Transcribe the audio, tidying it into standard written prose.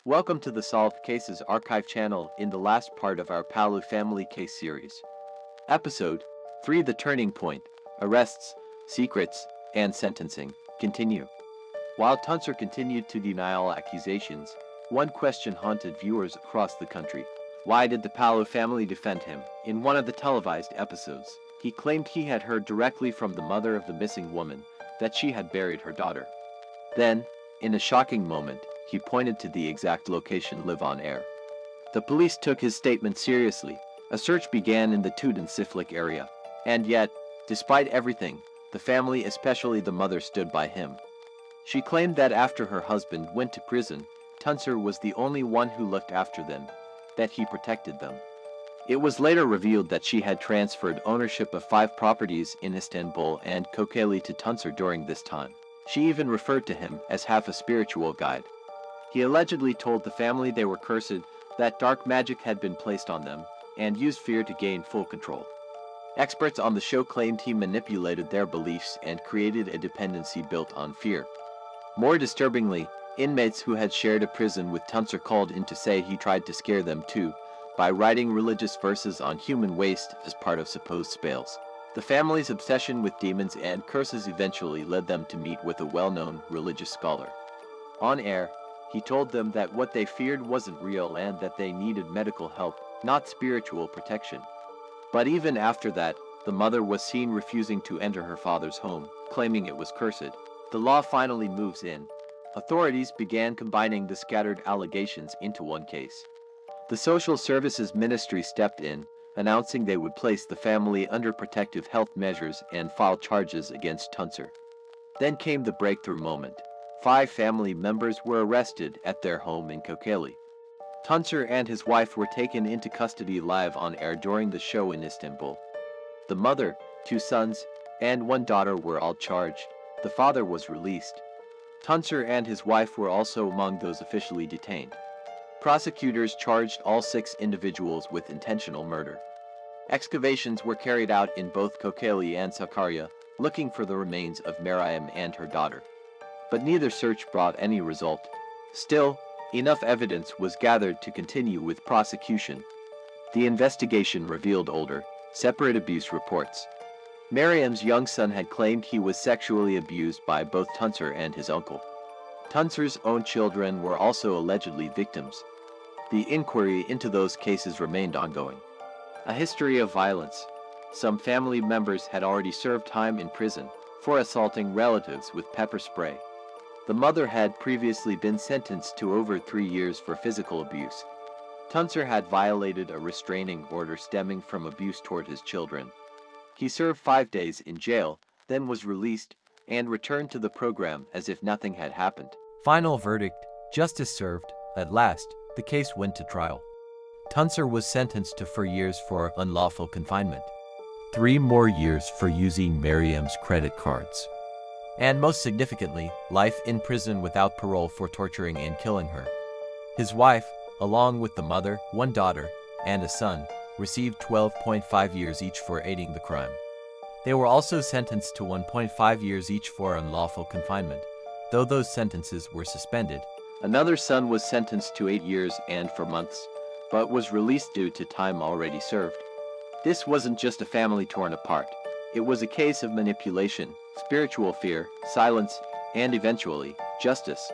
Welcome to the Solved Cases Archive channel in the last part of our Palu Family case series. Episode 3: The Turning Point, Arrests, Secrets, and Sentencing, continue. While Tuncer continued to deny all accusations, one question haunted viewers across the country. Why did the Palu family defend him? In one of the televised episodes, he claimed he had heard directly from the mother of the missing woman that she had buried her daughter. Then, in a shocking moment, he pointed to the exact location live on air. The police took his statement seriously. A search began in the Toot and Siflik area. And yet, despite everything, the family, especially the mother, stood by him. She claimed that after her husband went to prison, Tuncer was the only one who looked after them, that he protected them. It was later revealed that she had transferred ownership of 5 properties in Istanbul and Kocaeli to Tuncer during this time. She even referred to him as half a spiritual guide. He allegedly told the family they were cursed, that dark magic had been placed on them, and used fear to gain full control. Experts on the show claimed he manipulated their beliefs and created a dependency built on fear. More disturbingly, inmates who had shared a prison with Tuncer called in to say he tried to scare them too, by writing religious verses on human waste as part of supposed spells. The family's obsession with demons and curses eventually led them to meet with a well-known religious scholar. On air, he told them that what they feared wasn't real and that they needed medical help, not spiritual protection. But even after that, the mother was seen refusing to enter her father's home, claiming it was cursed. The law finally moves in. Authorities began combining the scattered allegations into one case. The Social Services Ministry stepped in, announcing they would place the family under protective health measures and file charges against Tuncer. Then came the breakthrough moment. 5 family members were arrested at their home in Kocaeli. Tuncer and his wife were taken into custody live on air during the show in Istanbul. The mother, 2 sons, and 1 daughter were all charged. The father was released. Tuncer and his wife were also among those officially detained. Prosecutors charged all 6 individuals with intentional murder. Excavations were carried out in both Kocaeli and Sakarya, looking for the remains of Meryem and her daughter. But neither search brought any result. Still, enough evidence was gathered to continue with prosecution. The investigation revealed older, separate abuse reports. Meryem's young son had claimed he was sexually abused by both Tuncer and his uncle. Tuncer's own children were also allegedly victims. The inquiry into those cases remained ongoing. A history of violence. Some family members had already served time in prison for assaulting relatives with pepper spray. The mother had previously been sentenced to over 3 years for physical abuse. Tuncer had violated a restraining order stemming from abuse toward his children. He served 5 days in jail, then was released, and returned to the program as if nothing had happened. Final verdict: justice served. At last, the case went to trial. Tuncer was sentenced to 4 years for unlawful confinement, 3 more years for using Meryem's credit cards, and most significantly, life in prison without parole for torturing and killing her. His wife, along with the mother, 1 daughter, and a son, received 12.5 years each for aiding the crime. They were also sentenced to 1.5 years each for unlawful confinement, though those sentences were suspended. Another son was sentenced to 8 years and 4 months, but was released due to time already served. This wasn't just a family torn apart. It was a case of manipulation, spiritual fear, silence, and eventually, justice.